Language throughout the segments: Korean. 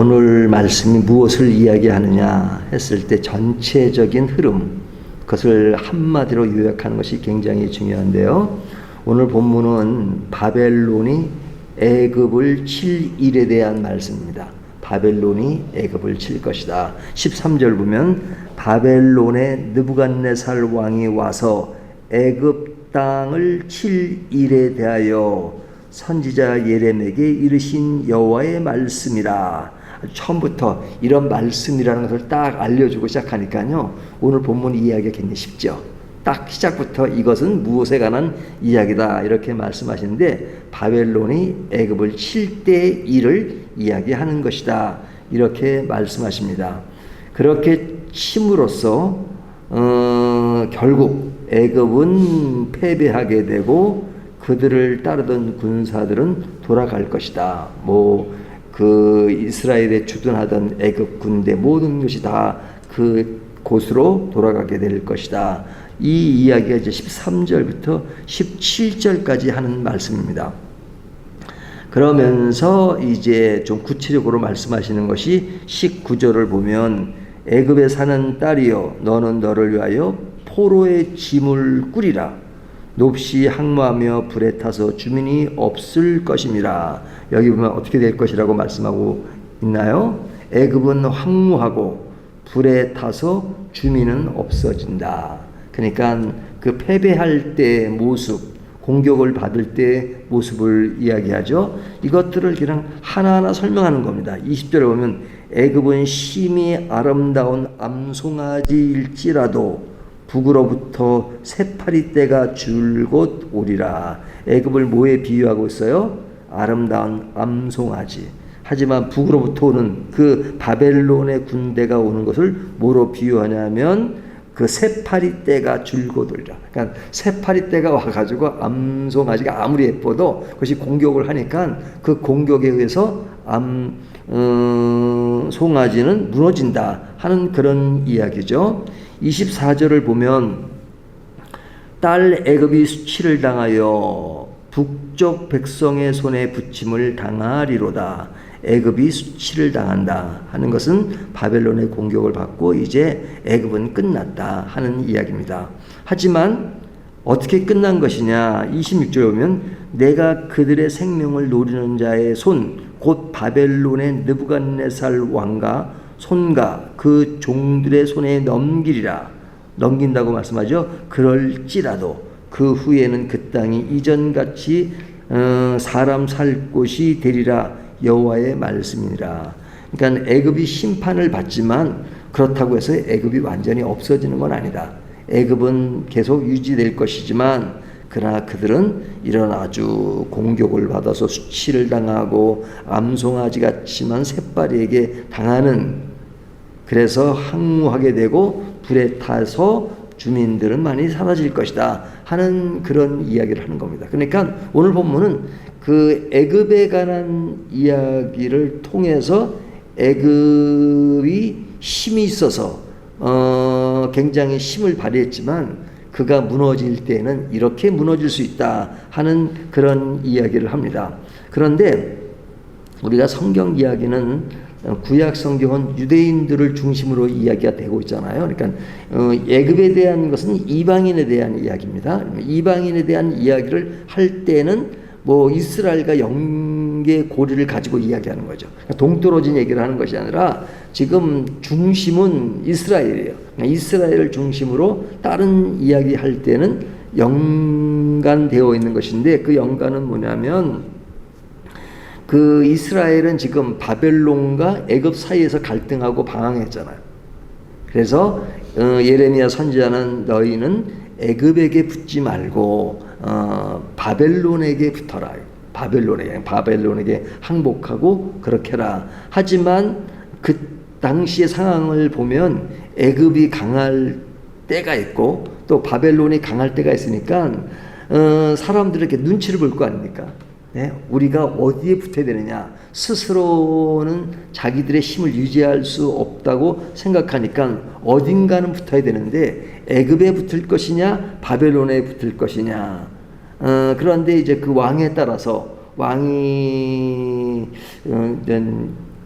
오늘 말씀이 무엇을 이야기하느냐 했을 때 전체적인 흐름, 그것을 한마디로 요약하는 것이 굉장히 중요한데요. 오늘 본문은 바벨론이 애굽을 칠 일에 대한 말씀입니다. 바벨론이 애굽을 칠 것이다. 13절 보면 바벨론의 느부갓네살 왕이 와서 애굽 땅을 칠 일에 대하여 선지자 예레미야에게 이르신 여호와의 말씀이라. 처음부터 이런 말씀이라는 것을 딱 알려주고 시작하니까요, 오늘 본문 이야기가 굉장히 쉽죠. 딱 시작부터 이것은 무엇에 관한 이야기다 이렇게 말씀하시는데, 바벨론이 애굽을 칠 때의 일을 이야기하는 것이다 이렇게 말씀하십니다. 그렇게 침으로써 결국 애굽은 패배하게 되고 그들을 따르던 군사들은 돌아갈 것이다. 그 이스라엘에 주둔하던 애굽 군대 모든 것이 다 그 곳으로 돌아가게 될 것이다. 이 이야기가 이제 13절부터 17절까지 하는 말씀입니다. 그러면서 이제 좀 구체적으로 말씀하시는 것이 19절을 보면 애굽에 사는 딸이여 너는 너를 위하여 포로의 짐을 꾸리라. 몹시 항모하며 불에 타서 주민이 없을 것임이라. 여기 보면 어떻게 될 것이라고 말씀하고 있나요? 애굽은 황무하고 불에 타서 주민은 없어진다. 그러니까 그 패배할 때의 모습, 공격을 받을 때의 모습을 이야기하죠. 이것들을 그냥 하나하나 설명하는 겁니다. 20절에 보면 애굽은 심히 아름다운 암송아지일지라도 북으로부터 새파리떼가 줄곧 오리라. 애굽을 뭐에 비유하고 있어요? 아름다운 암송아지. 하지만 북으로부터 오는 그 바벨론의 군대가 오는 것을 뭐로 비유하냐면 그 새파리떼가 줄곧 오리라. 그러니까 새파리떼가 와가지고 암송아지가 아무리 예뻐도 그것이 공격을 하니까 그 공격에 의해서 송아지는 무너진다 하는 그런 이야기죠. 24절을 보면 딸 애굽이 수치를 당하여 북쪽 백성의 손에 붙임을 당하리로다. 애굽이 수치를 당한다 하는 것은 바벨론의 공격을 받고 이제 애굽은 끝났다 하는 이야기입니다. 하지만 어떻게 끝난 것이냐? 26절에 보면 내가 그들의 생명을 노리는 자의 손 곧 바벨론의 느부갓네살 왕과 손과 그 종들의 손에 넘기리라. 넘긴다고 말씀하죠. 그럴지라도 그 후에는 그 땅이 이전같이 사람 살 곳이 되리라. 여호와의 말씀이니라. 그러니까 애굽이 심판을 받지만 그렇다고 해서 애굽이 완전히 없어지는 건 아니다. 애굽은 계속 유지될 것이지만 그러나 그들은 이런 아주 공격을 받아서 수치를 당하고 암송아지 같지만 새파리에게 당하는, 그래서 항무하게 되고 불에 타서 주민들은 많이 사라질 것이다 하는 그런 이야기를 하는 겁니다. 그러니까 오늘 본문은 그 애굽에 관한 이야기를 통해서 애굽이 힘이 있어서 굉장히 힘을 발휘했지만 그가 무너질 때는 이렇게 무너질 수 있다 하는 그런 이야기를 합니다. 그런데 우리가 성경 이야기는 구약 성경은 유대인들을 중심으로 이야기가 되고 있잖아요. 그러니까 애굽에 대한 것은 이방인에 대한 이야기입니다. 이방인에 대한 이야기를 할 때는 이스라엘과 영계 고리를 가지고 이야기하는 거죠. 그러니까 동떨어진 얘기를 하는 것이 아니라 지금 중심은 이스라엘이에요. 이스라엘을 중심으로 다른 이야기 할 때는 연관되어 있는 것인데, 그 연관은 뭐냐면 그 이스라엘은 지금 바벨론과 애굽 사이에서 갈등하고 방황했잖아요. 그래서 예레미야 선지자는 너희는 애굽에게 붙지 말고 바벨론에게 붙어라. 바벨론에게 항복하고 그렇게 해라. 하지만 그 당시의 상황을 보면 애굽이 강할 때가 있고 또 바벨론이 강할 때가 있으니까 사람들에게 눈치를 볼 거 아닙니까? 네? 우리가 어디에 붙어야 되느냐? 스스로는 자기들의 힘을 유지할 수 없다고 생각하니까 어딘가는 붙어야 되는데 애굽에 붙을 것이냐 바벨론에 붙을 것이냐. 그런데 이제 그 왕에 따라서 왕이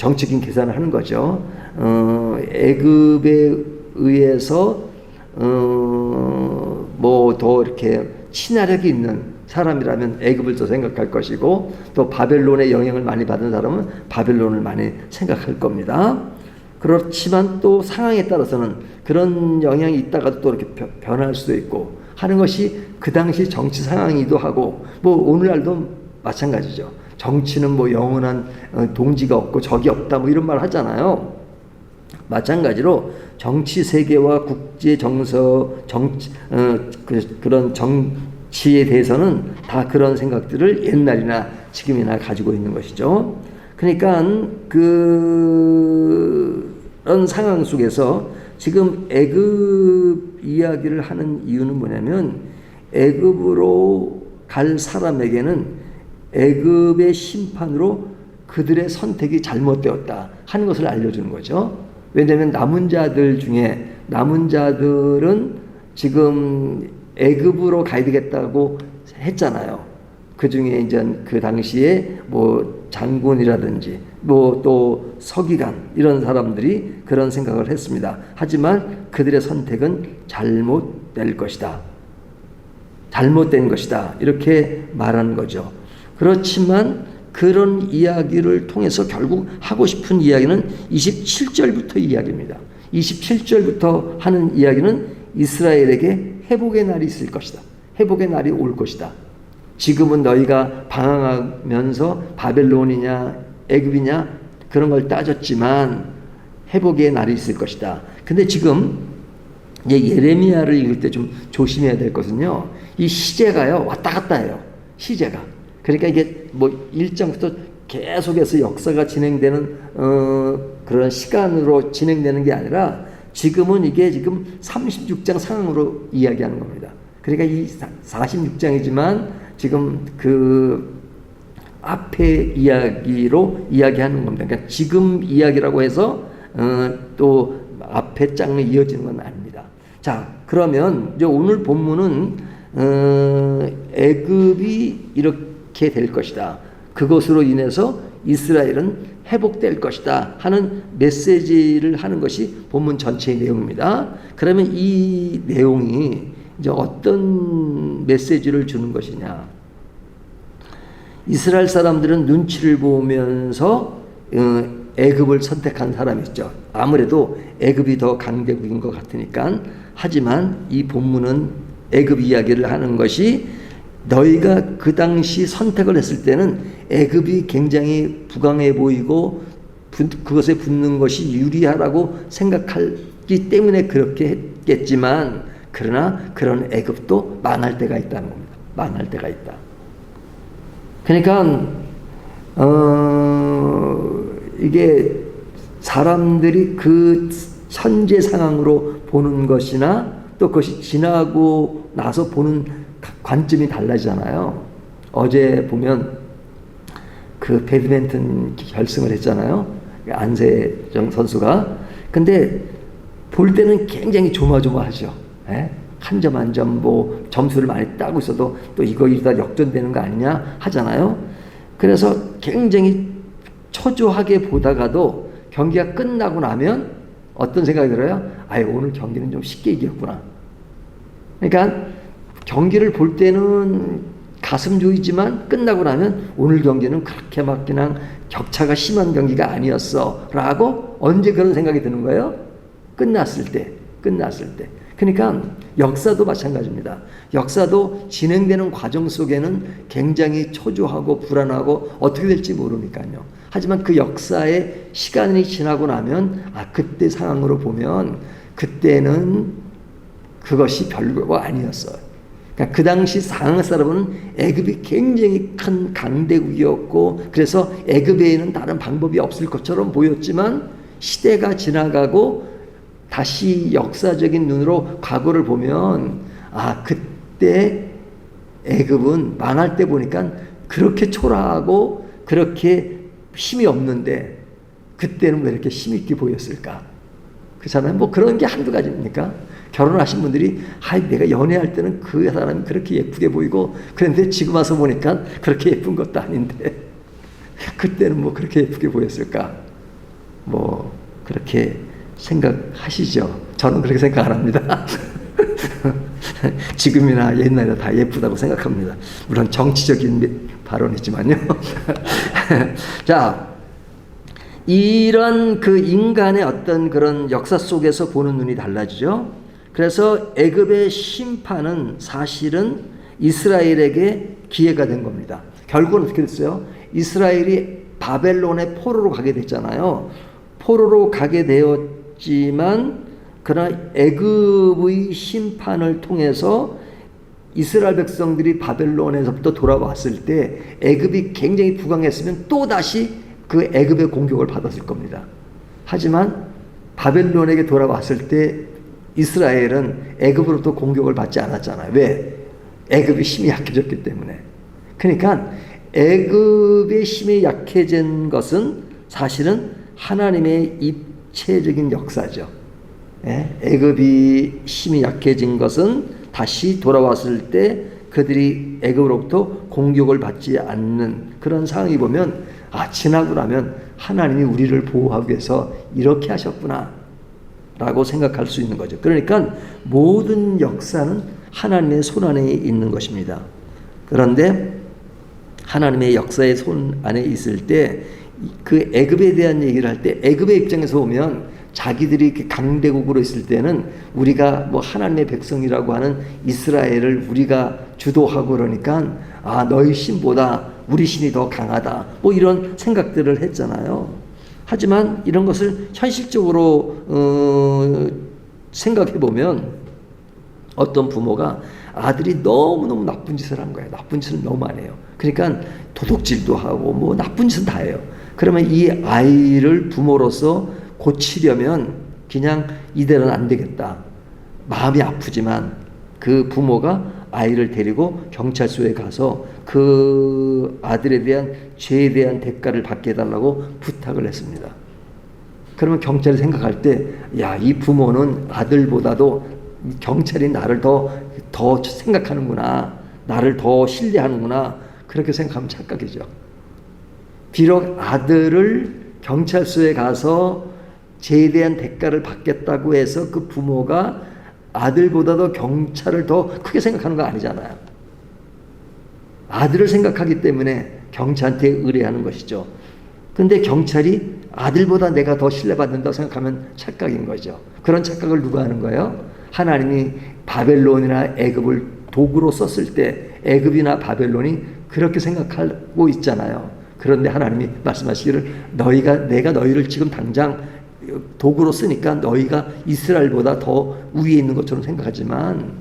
정치적인 계산을 하는 거죠. 애굽에 의해서 뭐 더 이렇게 친화력이 있는 사람이라면 애굽을 더 생각할 것이고, 또 바벨론의 영향을 많이 받은 사람은 바벨론을 많이 생각할 겁니다. 그렇지만 또 상황에 따라서는 그런 영향이 있다가도 또 이렇게 변할 수도 있고 하는 것이 그 당시 정치 상황이기도 하고, 뭐 오늘날도 마찬가지죠. 정치는 뭐 영원한 동지가 없고 적이 없다 뭐 이런 말 하잖아요. 마찬가지로 정치 세계와 국제 정서, 그런 정치에 대해서는 다 그런 생각들을 옛날이나 지금이나 가지고 있는 것이죠. 그러니까 그런 상황 속에서 지금 애굽 이야기를 하는 이유는 뭐냐면, 애굽으로 갈 사람에게는 애굽의 심판으로 그들의 선택이 잘못되었다 하는 것을 알려주는 거죠. 왜냐하면 남은 자들 중에, 남은 자들은 지금 애굽으로 가야 되겠다고 했잖아요. 그 중에 이제 그 당시에 뭐 장군이라든지 뭐 또 서기관 이런 사람들이 그런 생각을 했습니다. 하지만 그들의 선택은 잘못될 것이다. 잘못된 것이다. 이렇게 말하는 거죠. 그렇지만 그런 이야기를 통해서 결국 하고 싶은 이야기는 27절부터 이야기입니다. 27절부터 하는 이야기는 이스라엘에게 회복의 날이 있을 것이다. 회복의 날이 올 것이다. 지금은 너희가 방황하면서 바벨론이냐 애굽이냐 그런 걸 따졌지만 회복의 날이 있을 것이다. 근데 지금 예레미야를 읽을 때 좀 조심해야 될 것은요, 이 시제가요 왔다 갔다 해요. 시제가. 그러니까 이게 뭐 1장부터 계속해서 역사가 진행되는 그런 시간으로 진행되는 게 아니라, 지금은 이게 지금 36장 상황으로 이야기하는 겁니다. 그러니까 이 46장이지만 지금 그 앞에 이야기로 이야기하는 겁니다. 그러니까 지금 이야기라고 해서 또 앞에 장이 이어지는 건 아닙니다. 자, 그러면 이제 오늘 본문은 애굽이 이렇게 될 것이다. 그것으로 인해서 이스라엘은 회복될 것이다 하는 메시지를 하는 것이 본문 전체의 내용입니다. 그러면 이 내용이 이제 어떤 메시지를 주는 것이냐? 이스라엘 사람들은 눈치를 보면서 애굽을 선택한 사람이 있죠. 아무래도 애굽이 더 강대국인 것 같으니까. 하지만 이 본문은 애굽 이야기를 하는 것이, 너희가 그 당시 선택을 했을 때는 애굽이 굉장히 부강해 보이고 그것에 붙는 것이 유리하라고 생각하기 때문에 그렇게 했겠지만, 그러나 그런 애굽도 망할 때가 있다는 겁니다. 망할 때가 있다. 그러니까 이게 사람들이 그 현재 상황으로 보는 것이나 또 그것이 지나고 나서 보는 관점이 달라지잖아요. 어제 보면 그 배드민턴 결승을 했잖아요. 안세정 선수가. 근데 볼 때는 굉장히 조마조마하죠. 한 점 한 점 뭐 점수를 많이 따고 있어도 또 이거 이러다 역전되는 거 아니냐 하잖아요. 그래서 굉장히 초조하게 보다가도 경기가 끝나고 나면 어떤 생각이 들어요? 아유, 오늘 경기는 좀 쉽게 이겼구나. 그러니까 경기를 볼 때는 가슴 조이지만 끝나고 나면 오늘 경기는 그렇게 막 그냥 격차가 심한 경기가 아니었어 라고 언제 그런 생각이 드는 거예요? 끝났을 때. 그러니까 역사도 마찬가지입니다. 역사도 진행되는 과정 속에는 굉장히 초조하고 불안하고 어떻게 될지 모르니까요. 하지만 그 역사의 시간이 지나고 나면 그때 상황으로 보면 그때는 그것이 별거 아니었어요. 그러니까 그 당시 상황 사람은 애굽이 굉장히 큰 강대국이었고, 그래서 애굽에는 다른 방법이 없을 것처럼 보였지만 시대가 지나가고 다시 역사적인 눈으로 과거를 보면 그때 애굽은 망할 때 보니까 그렇게 초라하고 그렇게 힘이 없는데 그때는 왜 이렇게 힘 있게 보였을까? 그렇잖아요. 뭐 그런 게 한두 가지입니까? 결혼하신 분들이 내가 연애할 때는 그 사람이 그렇게 예쁘게 보이고 그런데 지금 와서 보니까 그렇게 예쁜 것도 아닌데 그때는 뭐 그렇게 예쁘게 보였을까? 뭐 그렇게 생각하시죠? 저는 그렇게 생각 안 합니다. 지금이나 옛날에 다 예쁘다고 생각합니다. 물론 정치적인 발언이지만요. 자, 이런 그 인간의 어떤 그런 역사 속에서 보는 눈이 달라지죠. 그래서 애굽의 심판은 사실은 이스라엘에게 기회가 된 겁니다. 결국은 어떻게 됐어요? 이스라엘이 바벨론의 포로로 가게 됐잖아요. 포로로 가게 되었지만 그러나 애굽의 심판을 통해서 이스라엘 백성들이 바벨론에서부터 돌아왔을 때 애굽이 굉장히 부강했으면 또다시 그 애굽의 공격을 받았을 겁니다. 하지만 바벨론에게 돌아왔을 때 이스라엘은 애굽으로부터 공격을 받지 않았잖아요. 왜? 애굽이 힘이 약해졌기 때문에. 그러니까 애굽의 힘이 약해진 것은 사실은 하나님의 입체적인 역사죠. 애굽이 힘이 약해진 것은 다시 돌아왔을 때 그들이 애굽으로부터 공격을 받지 않는 그런 상황이 보면 지나고 나면 하나님이 우리를 보호하기 위해서 이렇게 하셨구나 라고 생각할 수 있는 거죠. 그러니까 모든 역사는 하나님의 손 안에 있는 것입니다. 그런데 하나님의 역사의 손 안에 있을 때 그 애굽에 대한 얘기를 할 때 애굽의 입장에서 보면 자기들이 이렇게 강대국으로 있을 때는 우리가 뭐 하나님의 백성이라고 하는 이스라엘을 우리가 주도하고 그러니까 너희 신보다 우리 신이 더 강하다 뭐 이런 생각들을 했잖아요. 하지만 이런 것을 현실적으로 생각해 보면 어떤 부모가 아들이 너무너무 나쁜 짓을 한 거예요. 나쁜 짓을 너무 많이 해요. 그러니까 도둑질도 하고 뭐 나쁜 짓은 다 해요. 그러면 이 아이를 부모로서 고치려면 그냥 이대로는 안 되겠다. 마음이 아프지만 그 부모가 아이를 데리고 경찰서에 가서 그 아들에 대한 죄에 대한 대가를 받게 해달라고 부탁을 했습니다. 그러면 경찰이 생각할 때 이 부모는 아들보다도 경찰이 나를 더 생각하는구나. 나를 더 신뢰하는구나. 그렇게 생각하면 착각이죠. 비록 아들을 경찰서에 가서 죄에 대한 대가를 받겠다고 해서 그 부모가 아들보다도 경찰을 더 크게 생각하는 거 아니잖아요. 아들을 생각하기 때문에 경찰한테 의뢰하는 것이죠. 근데 경찰이 아들보다 내가 더 신뢰받는다고 생각하면 착각인 거죠. 그런 착각을 누가 하는 거예요? 하나님이 바벨론이나 애굽을 도구로 썼을 때 애굽이나 바벨론이 그렇게 생각하고 있잖아요. 그런데 하나님이 말씀하시기를 내가 너희를 지금 당장 도구로 쓰니까 너희가 이스라엘보다 더 위에 있는 것처럼 생각하지만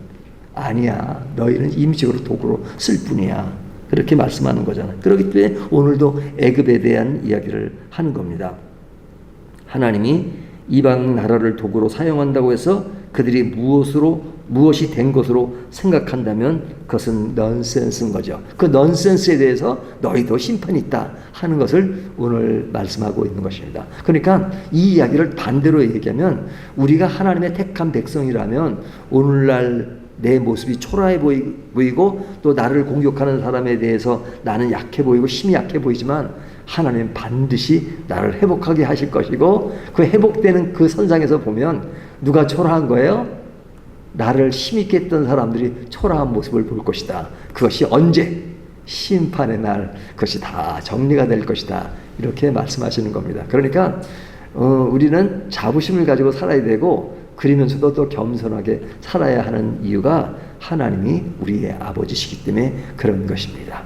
아니야. 너희는 임시적으로 도구로 쓸 뿐이야. 그렇게 말씀하는 거잖아요. 그렇기 때문에 오늘도 애굽에 대한 이야기를 하는 겁니다. 하나님이 이방 나라를 도구로 사용한다고 해서 그들이 무엇이 된 것으로 생각한다면 그것은 넌센스인 거죠. 그 넌센스에 대해서 너희도 심판이 있다 하는 것을 오늘 말씀하고 있는 것입니다. 그러니까 이 이야기를 반대로 얘기하면 우리가 하나님의 택한 백성이라면 오늘날 내 모습이 초라해 보이고 또 나를 공격하는 사람에 대해서 나는 약해 보이고 힘이 약해 보이지만 하나님은 반드시 나를 회복하게 하실 것이고 그 회복되는 그 선상에서 보면 누가 초라한 거예요? 나를 힘있게 했던 사람들이 초라한 모습을 볼 것이다. 그것이 언제? 심판의 날 그것이 다 정리가 될 것이다. 이렇게 말씀하시는 겁니다. 그러니까 우리는 자부심을 가지고 살아야 되고 그러면서도 또 겸손하게 살아야 하는 이유가 하나님이 우리의 아버지시기 때문에 그런 것입니다.